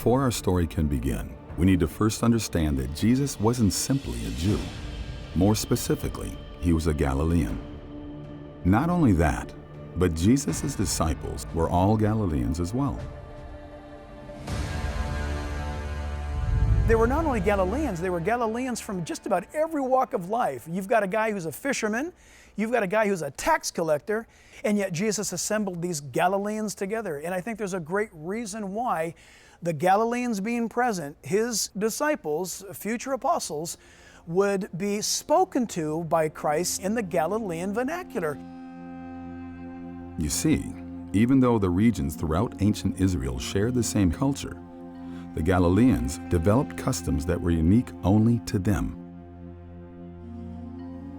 Before our story can begin, we need to first understand that Jesus wasn't simply a Jew. More specifically, he was a Galilean. Not only that, but Jesus' disciples were all Galileans as well. They were not only Galileans, they were Galileans from just about every walk of life. You've got a guy who's a fisherman, you've got a guy who's a tax collector, and yet Jesus assembled these Galileans together. And I think there's a great reason why the Galileans being present, his disciples, future apostles, would be spoken to by Christ in the Galilean vernacular. You see, even though the regions throughout ancient Israel shared the same culture, the Galileans developed customs that were unique only to them.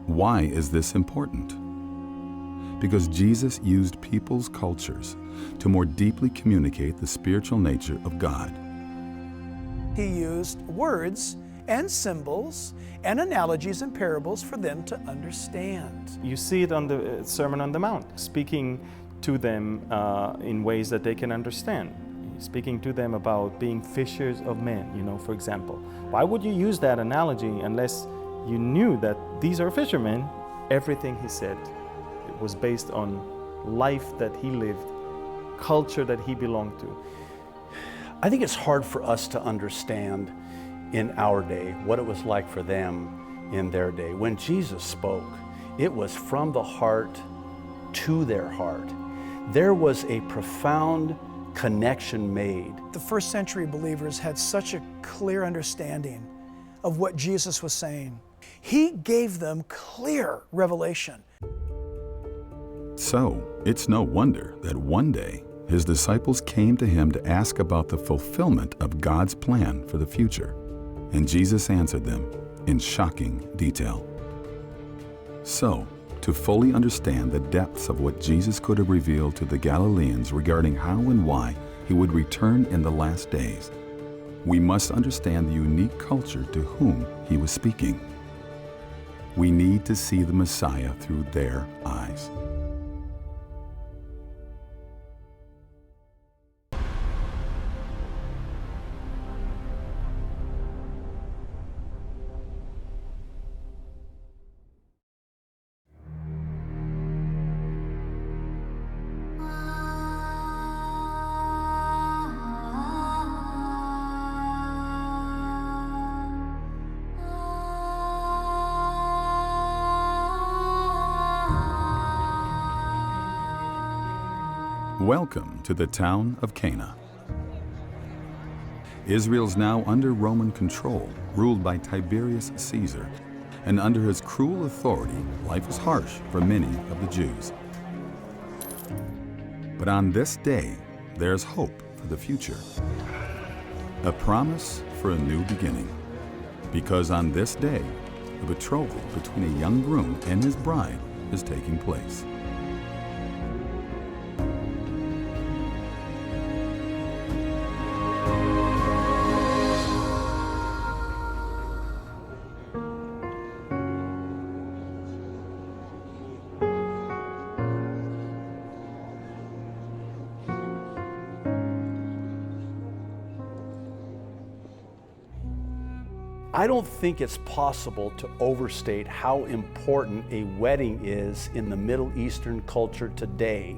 Why is this important? Because Jesus used people's cultures to more deeply communicate the spiritual nature of God. He used words and symbols and analogies and parables for them to understand. You see it on the Sermon on the Mount, speaking to them in ways that they can understand. Speaking to them about being fishers of men, for example. Why would you use that analogy unless you knew that these are fishermen? Everything he said was based on life that he lived, culture that he belonged to. I think it's hard for us to understand in our day what it was like for them in their day. When Jesus spoke, it was from the heart to their heart. There was a profound connection made. The first century believers had such a clear understanding of what Jesus was saying. He gave them clear revelation. So, it's no wonder that one day his disciples came to him to ask about the fulfillment of God's plan for the future. And Jesus answered them in shocking detail. So, to fully understand the depths of what Jesus could have revealed to the Galileans regarding how and why he would return in the last days, we must understand the unique culture to whom he was speaking. We need to see the Messiah through their eyes. Welcome to the town of Cana. Israel's now under Roman control, ruled by Tiberius Caesar, and under his cruel authority, life was harsh for many of the Jews. But on this day, there's hope for the future. A promise for a new beginning. Because on this day, a betrothal between a young groom and his bride is taking place. I don't think it's possible to overstate how important a wedding is in the Middle Eastern culture today,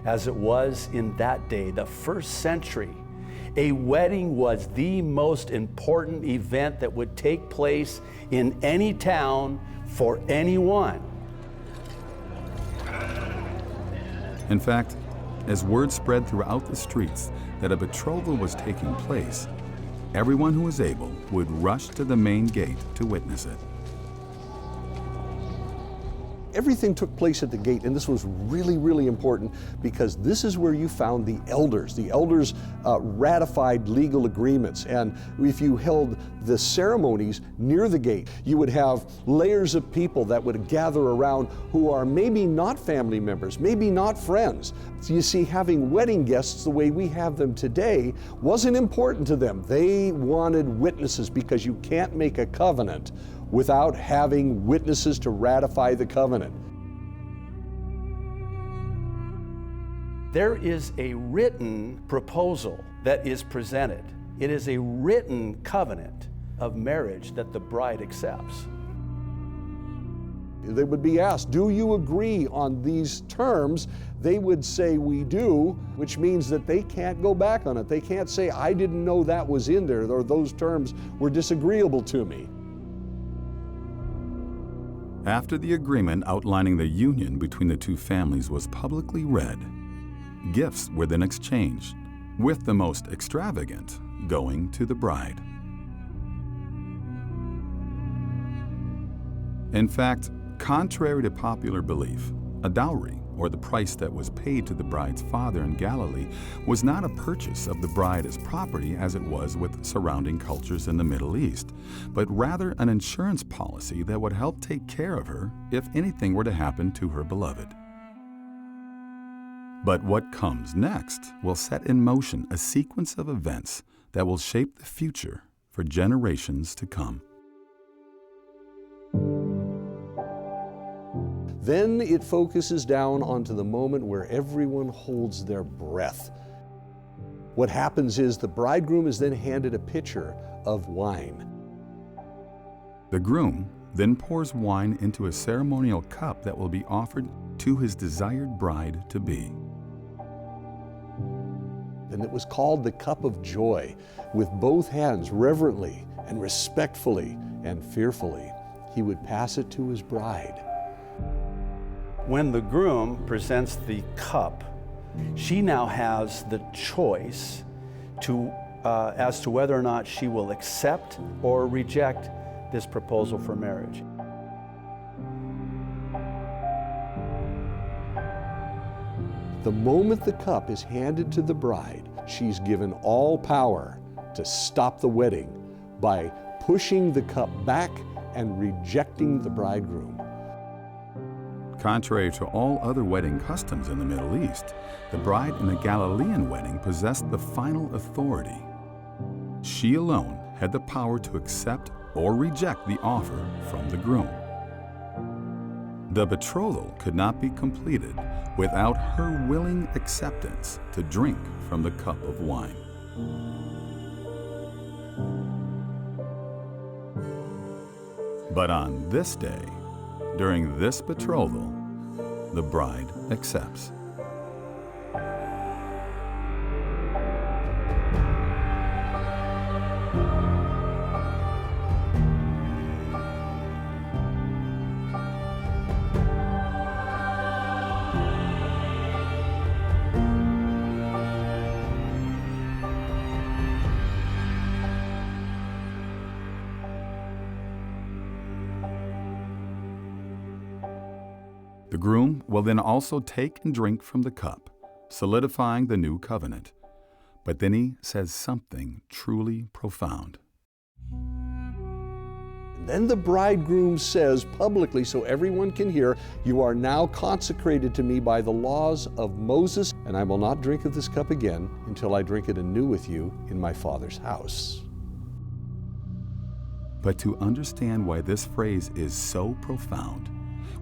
as it was in that day, the first century. A wedding was the most important event that would take place in any town for anyone. In fact, as word spread throughout the streets that a betrothal was taking place, everyone who was able would rush to the main gate to witness it. Everything took place at the gate, and this was really, really important because this is where you found the elders. The elders ratified legal agreements, and if you held the ceremonies near the gate, you would have layers of people that would gather around who are maybe not family members, maybe not friends. So you see, having wedding guests the way we have them today wasn't important to them. They wanted witnesses because you can't make a covenant without having witnesses to ratify the covenant. There is a written proposal that is presented. It is a written covenant of marriage that the bride accepts. They would be asked, do you agree on these terms? They would say, we do, which means that they can't go back on it. They can't say, I didn't know that was in there, or those terms were disagreeable to me. After the agreement outlining the union between the two families was publicly read, gifts were then exchanged, with the most extravagant going to the bride. In fact, contrary to popular belief, a dowry, or the price that was paid to the bride's father in Galilee, was not a purchase of the bride as property as it was with surrounding cultures in the Middle East, but rather an insurance policy that would help take care of her if anything were to happen to her beloved. But what comes next will set in motion a sequence of events that will shape the future for generations to come. Then it focuses down onto the moment where everyone holds their breath. What happens is the bridegroom is then handed a pitcher of wine. The groom then pours wine into a ceremonial cup that will be offered to his desired bride-to-be. And it was called the cup of joy. With both hands, reverently and respectfully and fearfully, he would pass it to his bride. When the groom presents the cup, she now has the choice as to whether or not she will accept or reject this proposal for marriage. The moment the cup is handed to the bride, she's given all power to stop the wedding by pushing the cup back and rejecting the bridegroom. Contrary to all other wedding customs in the Middle East, the bride in the Galilean wedding possessed the final authority. She alone had the power to accept or reject the offer from the groom. The betrothal could not be completed without her willing acceptance to drink from the cup of wine. But on this day, during this betrothal, the bride accepts. The groom will then also take and drink from the cup, solidifying the new covenant. But then he says something truly profound. And then the bridegroom says publicly, so everyone can hear, "You are now consecrated to me by the laws of Moses, and I will not drink of this cup again until I drink it anew with you in my Father's house." But to understand why this phrase is so profound,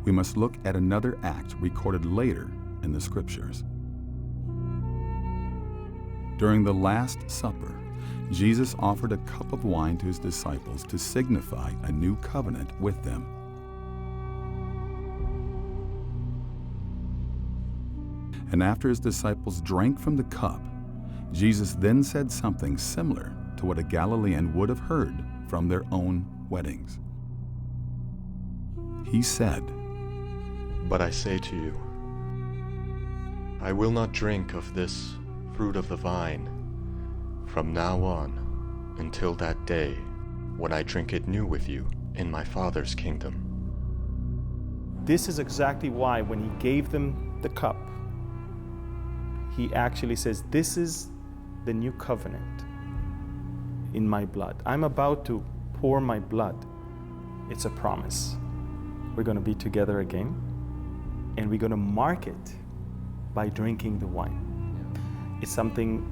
we must look at another act recorded later in the Scriptures. During the Last Supper, Jesus offered a cup of wine to his disciples to signify a new covenant with them. And after his disciples drank from the cup, Jesus then said something similar to what a Galilean would have heard from their own weddings. He said, "But I say to you, I will not drink of this fruit of the vine from now on until that day when I drink it new with you in my Father's kingdom." This is exactly why when he gave them the cup, he actually says, "This is the new covenant in my blood. I'm about to pour my blood." It's a promise. We're going to be together again, and we're going to mark it by drinking the wine. It's something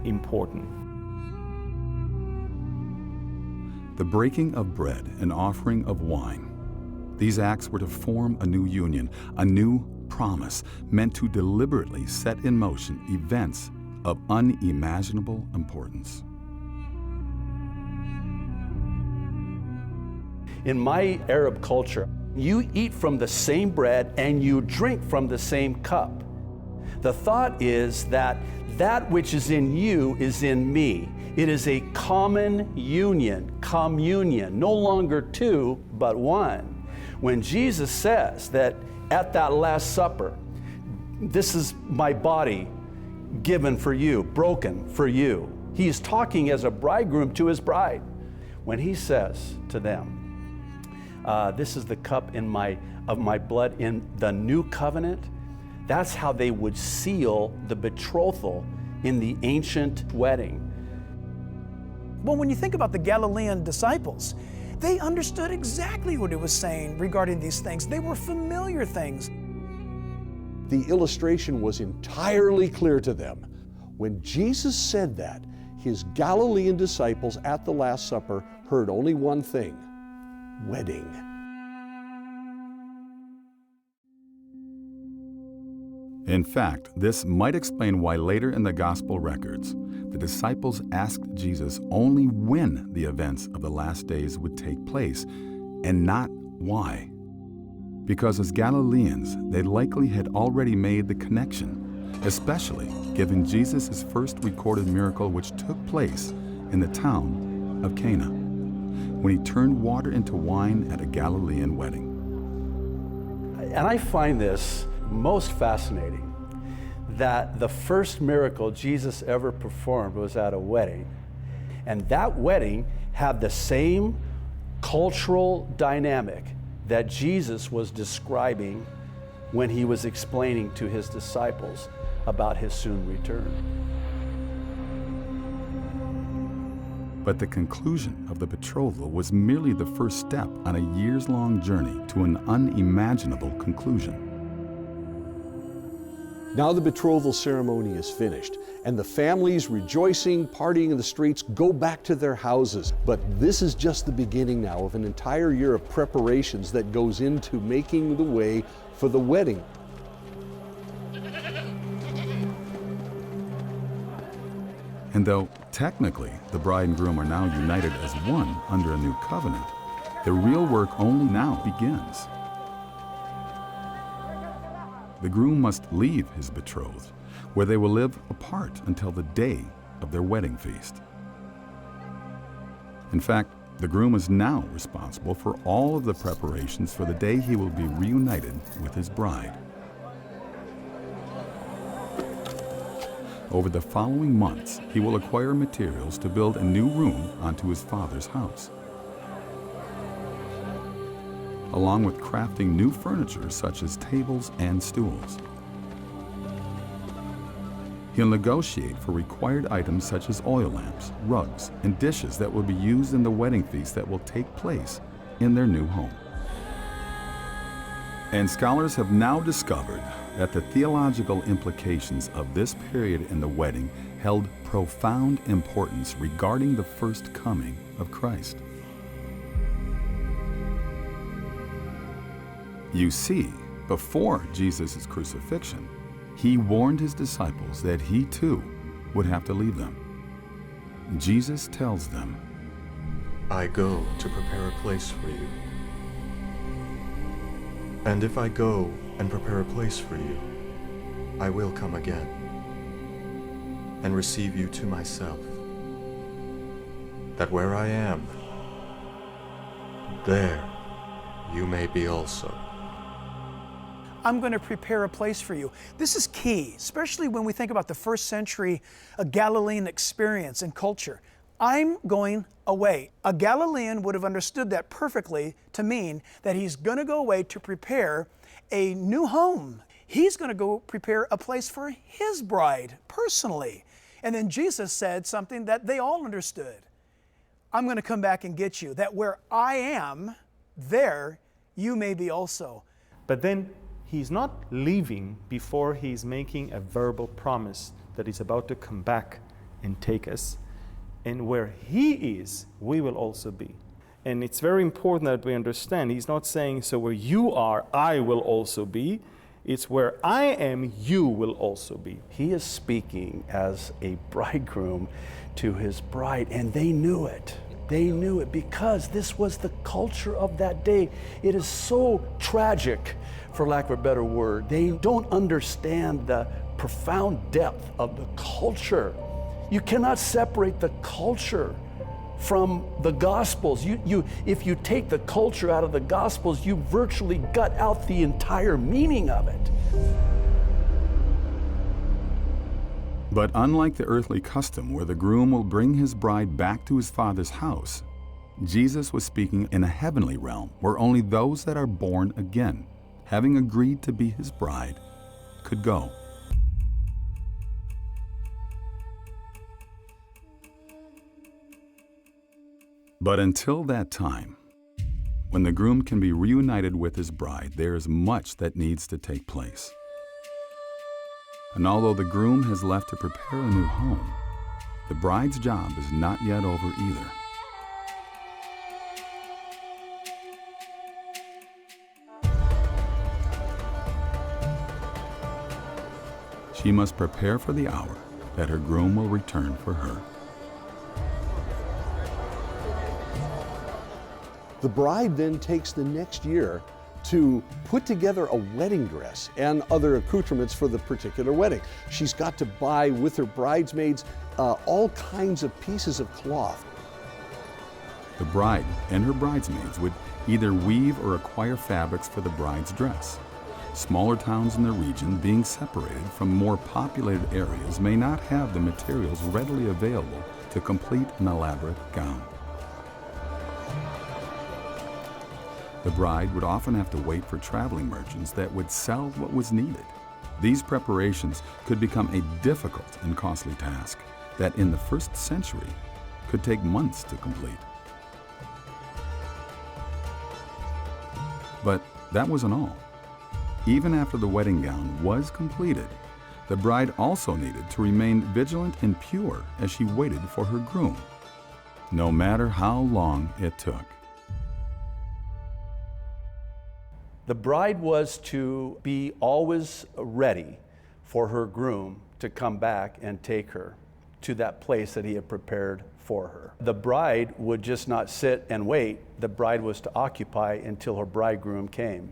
important. The breaking of bread and offering of wine, these acts were to form a new union, a new promise meant to deliberately set in motion events of unimaginable importance. In my Arab culture, you eat from the same bread and you drink from the same cup. The thought is that that which is in you is in me. It is a common union, communion, no longer two, but one. When Jesus says that at that Last Supper, this is my body given for you, broken for you. He is talking as a bridegroom to his bride. When he says to them, this is the cup of my blood in the new covenant, that's how they would seal the betrothal in the ancient wedding. Well, when you think about the Galilean disciples, they understood exactly what it was saying regarding these things. They were familiar things. The illustration was entirely clear to them. When Jesus said that, his Galilean disciples at the Last Supper heard only one thing: wedding. In fact, this might explain why later in the gospel records, the disciples asked Jesus only when the events of the last days would take place, and not why. Because as Galileans, they likely had already made the connection, especially given Jesus' his first recorded miracle, which took place in the town of Cana, when he turned water into wine at a Galilean wedding. And I find this most fascinating, that the first miracle Jesus ever performed was at a wedding. And that wedding had the same cultural dynamic that Jesus was describing when he was explaining to his disciples about his soon return. But the conclusion of the betrothal was merely the first step on a years-long journey to an unimaginable conclusion. Now the betrothal ceremony is finished, and the families rejoicing, partying in the streets, go back to their houses. But this is just the beginning now of an entire year of preparations that goes into making the way for the wedding. And though technically the bride and groom are now united as one under a new covenant, the real work only now begins. The groom must leave his betrothed, where they will live apart until the day of their wedding feast. In fact, the groom is now responsible for all of the preparations for the day he will be reunited with his bride. Over the following months, he will acquire materials to build a new room onto his father's house, along with crafting new furniture such as tables and stools. He'll negotiate for required items such as oil lamps, rugs, and dishes that will be used in the wedding feast that will take place in their new home. And scholars have now discovered that the theological implications of this period in the wedding held profound importance regarding the first coming of Christ. You see, before Jesus' crucifixion, he warned his disciples that he too would have to leave them. Jesus tells them, I go to prepare a place for you. And if I go and prepare a place for you, I will come again and receive you to myself, that where I am, there you may be also. I'm going to prepare a place for you. This is key, especially when we think about the first century Galilean experience and culture. I'm going away. A Galilean would have understood that perfectly to mean that he's going to go away to prepare a new home. He's going to go prepare a place for his bride personally. And then Jesus said something that they all understood. I'm going to come back and get you, that where I am, there you may be also. But then he's not leaving before he's making a verbal promise that he's about to come back and take us. And where he is, we will also be. And it's very important that we understand, he's not saying, so where you are, I will also be. It's where I am, you will also be. He is speaking as a bridegroom to his bride, and they knew it. They knew it because this was the culture of that day. It is so tragic, for lack of a better word. They don't understand the profound depth of the culture. You cannot separate the culture from the Gospels. If you take the culture out of the Gospels, you virtually gut out the entire meaning of it. But unlike the earthly custom where the groom will bring his bride back to his father's house, Jesus was speaking in a heavenly realm where only those that are born again, having agreed to be his bride, could go. But until that time, when the groom can be reunited with his bride, there is much that needs to take place. And although the groom has left to prepare a new home, the bride's job is not yet over either. She must prepare for the hour that her groom will return for her. The bride then takes the next year to put together a wedding dress and other accoutrements for the particular wedding. She's got to buy with her bridesmaids all kinds of pieces of cloth. The bride and her bridesmaids would either weave or acquire fabrics for the bride's dress. Smaller towns in the region, being separated from more populated areas, may not have the materials readily available to complete an elaborate gown. The bride would often have to wait for traveling merchants that would sell what was needed. These preparations could become a difficult and costly task that in the first century could take months to complete. But that wasn't all. Even after the wedding gown was completed, the bride also needed to remain vigilant and pure as she waited for her groom, no matter how long it took. The bride was to be always ready for her groom to come back and take her to that place that he had prepared for her. The bride would just not sit and wait. The bride was to occupy until her bridegroom came.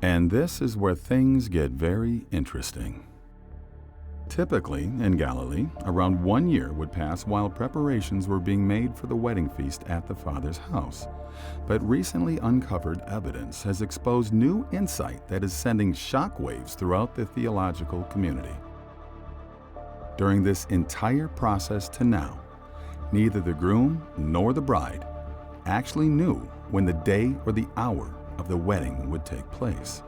And this is where things get very interesting. Typically, in Galilee, around 1 year would pass while preparations were being made for the wedding feast at the father's house. But recently uncovered evidence has exposed new insight that is sending shockwaves throughout the theological community. During this entire process to now, neither the groom nor the bride actually knew when the day or the hour of the wedding would take place.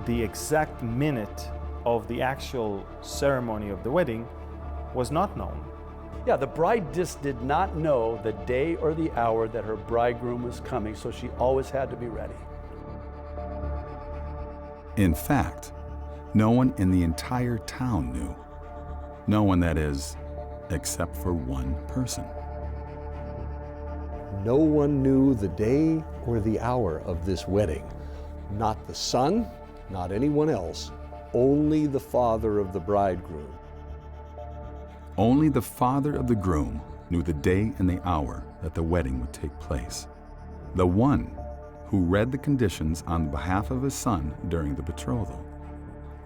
The exact minute of the actual ceremony of the wedding was not known. Yeah, the bride just did not know the day or the hour that her bridegroom was coming, so she always had to be ready. In fact, no one in the entire town knew. No one, that is, except for one person. No one knew the day or the hour of this wedding. Not the son, not anyone else, only the father of the bridegroom. Only the father of the groom knew the day and the hour that the wedding would take place. The one who read the conditions on behalf of his son during the betrothal.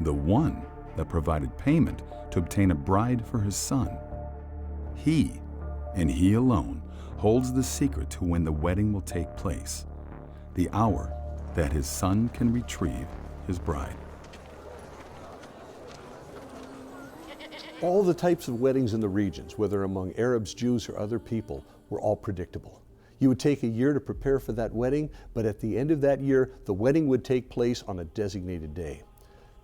The one that provided payment to obtain a bride for his son. He, and he alone, holds the secret to when the wedding will take place, the hour that his son can retrieve his bride. All the types of weddings in the regions, whether among Arabs, Jews, or other people, were all predictable. You would take a year to prepare for that wedding, but at the end of that year, the wedding would take place on a designated day.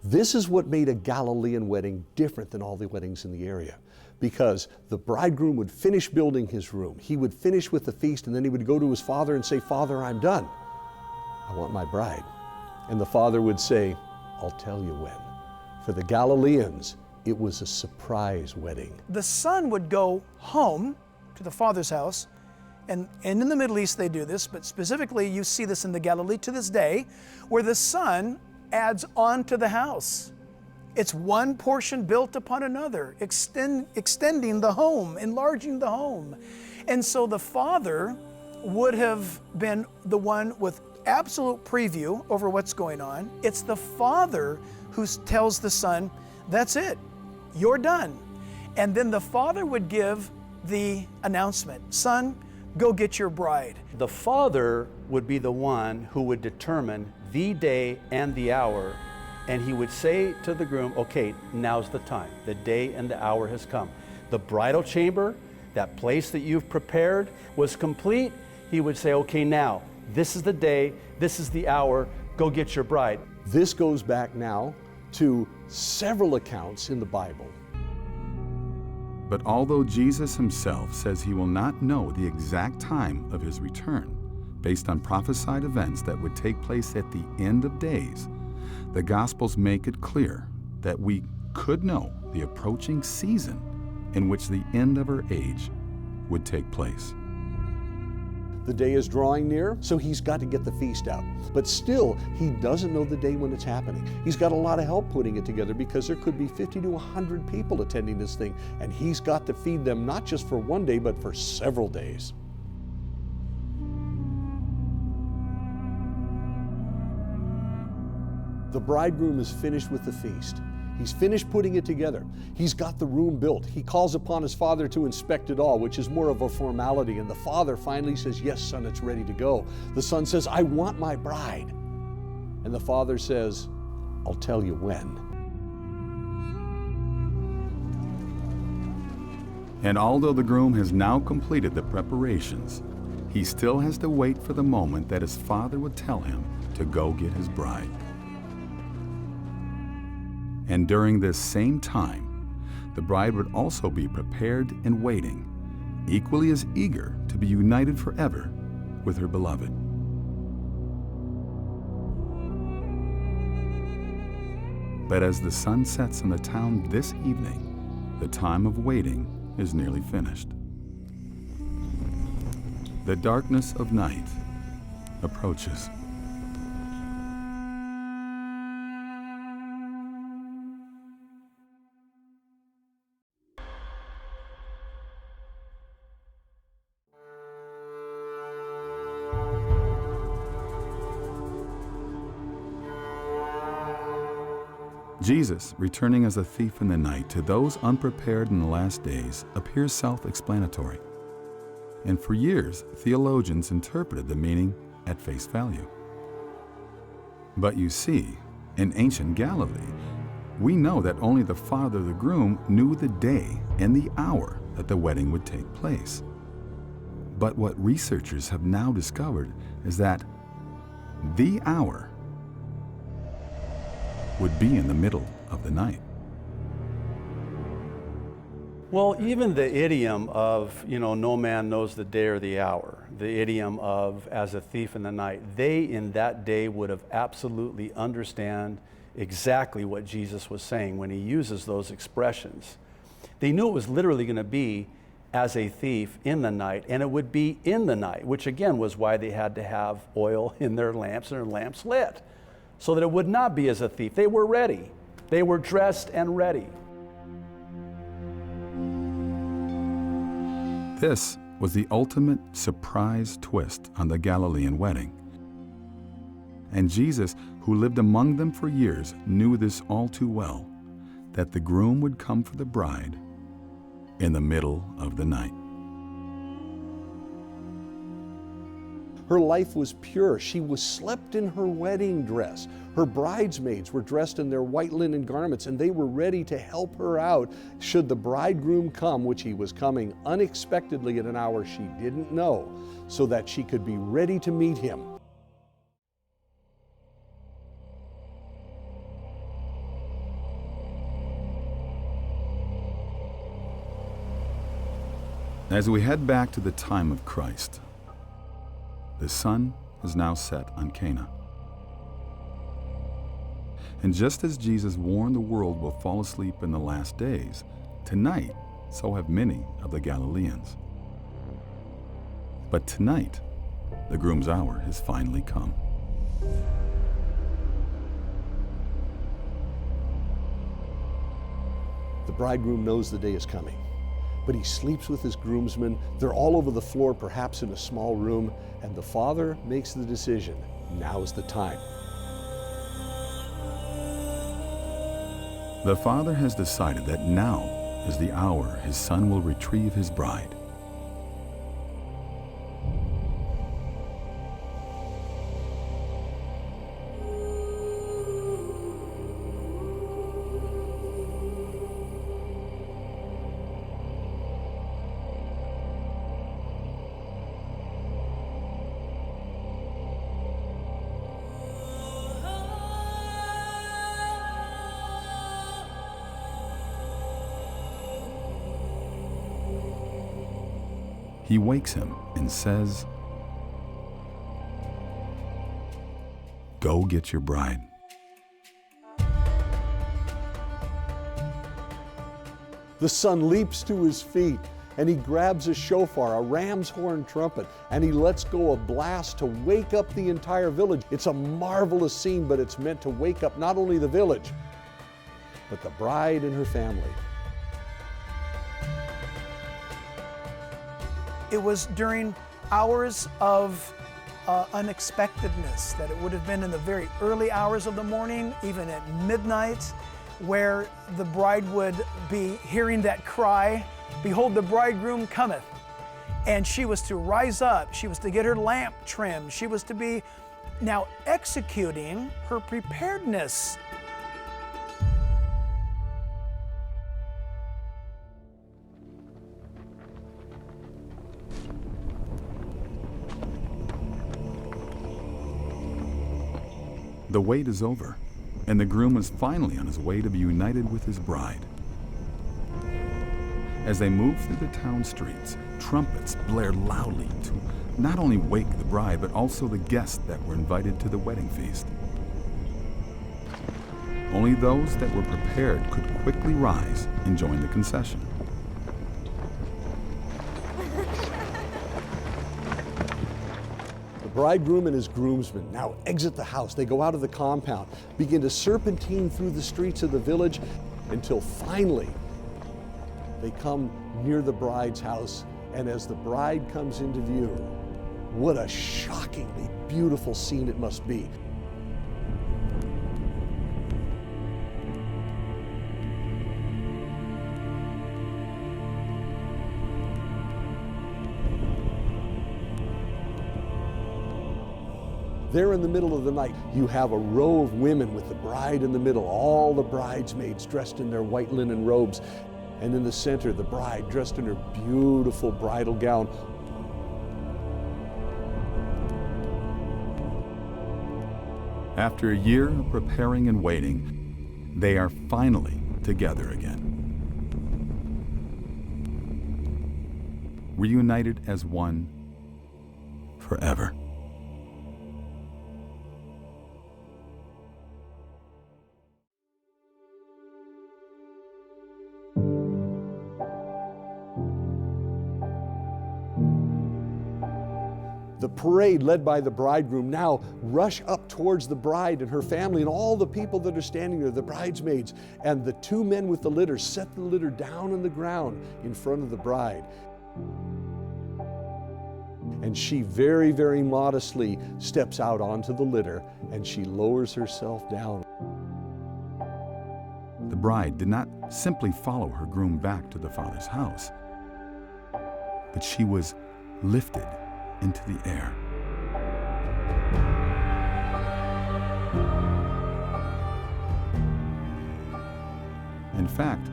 This is what made a Galilean wedding different than all the weddings in the area, because the bridegroom would finish building his room. He would finish with the feast, and then he would go to his father and say, "Father, I'm done. I want my bride." And the father would say, "I'll tell you when." For the Galileans, it was a surprise wedding. The son would go home to the father's house, and in the Middle East they do this, but specifically you see this in the Galilee to this day, where the son adds on to the house. It's one portion built upon another, extending the home, enlarging the home. And so the father would have been the one with absolute preview over what's going on. It's the father who tells the son, that's it, you're done. And then the father would give the announcement, son, go get your bride. The father would be the one who would determine the day and the hour, and he would say to the groom, okay, now's the time. The day and the hour has come. The bridal chamber, that place that you've prepared, was complete. He would say, okay, now, this is the day, this is the hour, go get your bride. This goes back now to several accounts in the Bible. But although Jesus himself says he will not know the exact time of his return, based on prophesied events that would take place at the end of days, the Gospels make it clear that we could know the approaching season in which the end of our age would take place. The day is drawing near, so he's got to get the feast out. But still, he doesn't know the day when it's happening. He's got a lot of help putting it together because there could be 50 to 100 people attending this thing, and he's got to feed them not just for one day, but for several days. The bridegroom is finished with the feast. He's finished putting it together. He's got the room built. He calls upon his father to inspect it all, which is more of a formality. And the father finally says, yes, son, it's ready to go. The son says, I want my bride. And the father says, I'll tell you when. And although the groom has now completed the preparations, he still has to wait for the moment that his father would tell him to go get his bride. And during this same time, the bride would also be prepared and waiting, equally as eager to be united forever with her beloved. But as the sun sets on the town this evening, the time of waiting is nearly finished. The darkness of night approaches. Jesus, returning as a thief in the night to those unprepared in the last days, appears self-explanatory. And for years, theologians interpreted the meaning at face value. But you see, in ancient Galilee, we know that only the father of the groom knew the day and the hour that the wedding would take place. But what researchers have now discovered is that the hour would be in the middle of the night. Well, even the idiom of, no man knows the day or the hour, the idiom of as a thief in the night, they in that day would have absolutely understand exactly what Jesus was saying when he uses those expressions. They knew it was literally going to be as a thief in the night, and it would be in the night, which again was why they had to have oil in their lamps and their lamps lit, so that it would not be as a thief. They were ready. They were dressed and ready. This was the ultimate surprise twist on the Galilean wedding. And Jesus, who lived among them for years, knew this all too well, that the groom would come for the bride in the middle of the night. Her life was pure. She was slept in her wedding dress. Her bridesmaids were dressed in their white linen garments, and they were ready to help her out should the bridegroom come, which he was coming unexpectedly at an hour she didn't know, so that she could be ready to meet him. As we head back to the time of Christ, the sun is now set on Cana. And just as Jesus warned the world will fall asleep in the last days, tonight, so have many of the Galileans. But tonight, the groom's hour has finally come. bridegroom knows the day is coming, but he sleeps with his groomsmen. They're all over the floor, perhaps in a small room, and the father makes the decision. Now is the time. The father has decided that now is the hour his son will retrieve his bride. He wakes him and says, "Go get your bride." The son leaps to his feet and he grabs a shofar, a ram's horn trumpet, and he lets go a blast to wake up the entire village. It's a marvelous scene, but it's meant to wake up not only the village, but the bride and her family. It was during hours of unexpectedness, that it would have been in the very early hours of the morning, even at midnight, where the bride would be hearing that cry, "Behold, the bridegroom cometh." And she was to rise up, she was to get her lamp trimmed, she was to be now executing her preparedness. The wait is over, and the groom is finally on his way to be united with his bride. As they move through the town streets, trumpets blare loudly to not only wake the bride, but also the guests that were invited to the wedding feast. Only those that were prepared could quickly rise and join the procession. The bridegroom and his groomsmen now exit the house. They go out of the compound, begin to serpentine through the streets of the village until finally they come near the bride's house. And as the bride comes into view, what a shockingly beautiful scene it must be. There in the middle of the night, you have a row of women with the bride in the middle, all the bridesmaids dressed in their white linen robes. And in the center, the bride dressed in her beautiful bridal gown. After a year of preparing and waiting, they are finally together again. Reunited as one forever. The parade led by the bridegroom now rush up towards the bride and her family and all the people that are standing there, the bridesmaids. And the two men with the litter set the litter down on the ground in front of the bride. And she very, very modestly steps out onto the litter and she lowers herself down. The bride did not simply follow her groom back to the father's house, but she was lifted into the air. In fact,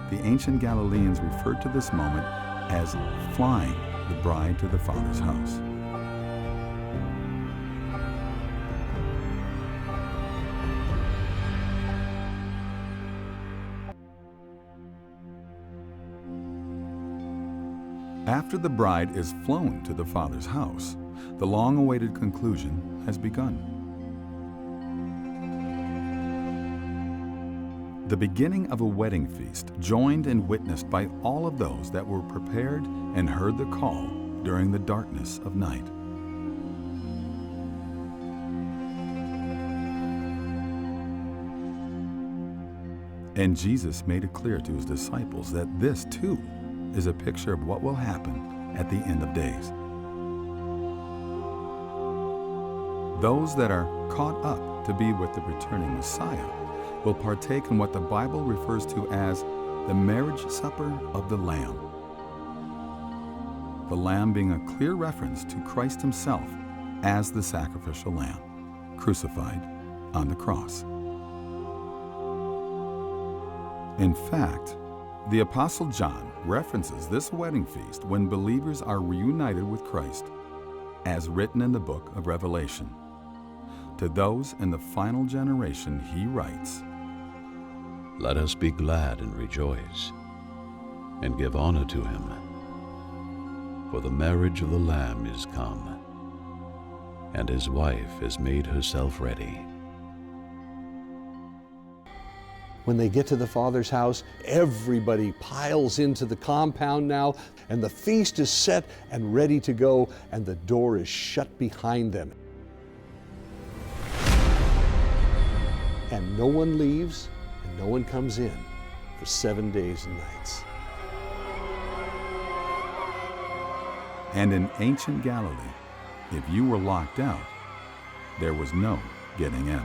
the ancient Galileans referred to this moment as flying the bride to the father's house. After the bride is flown to the father's house, the long-awaited conclusion has begun. The beginning of a wedding feast, joined and witnessed by all of those that were prepared and heard the call during the darkness of night. And Jesus made it clear to his disciples that this, too, is a picture of what will happen at the end of days. Those that are caught up to be with the returning Messiah will partake in what the Bible refers to as the marriage supper of the Lamb. The Lamb being a clear reference to Christ himself as the sacrificial lamb, crucified on the cross. In fact, the Apostle John references this wedding feast when believers are reunited with Christ, as written in the book of Revelation. To those in the final generation, he writes, "Let us be glad and rejoice, and give honor to him. For the marriage of the Lamb is come, and his wife has made herself ready." When they get to the Father's house, everybody piles into the compound now, and the feast is set and ready to go, and the door is shut behind them. And no one leaves, and no one comes in for 7 days and nights. And in ancient Galilee, if you were locked out, there was no getting in.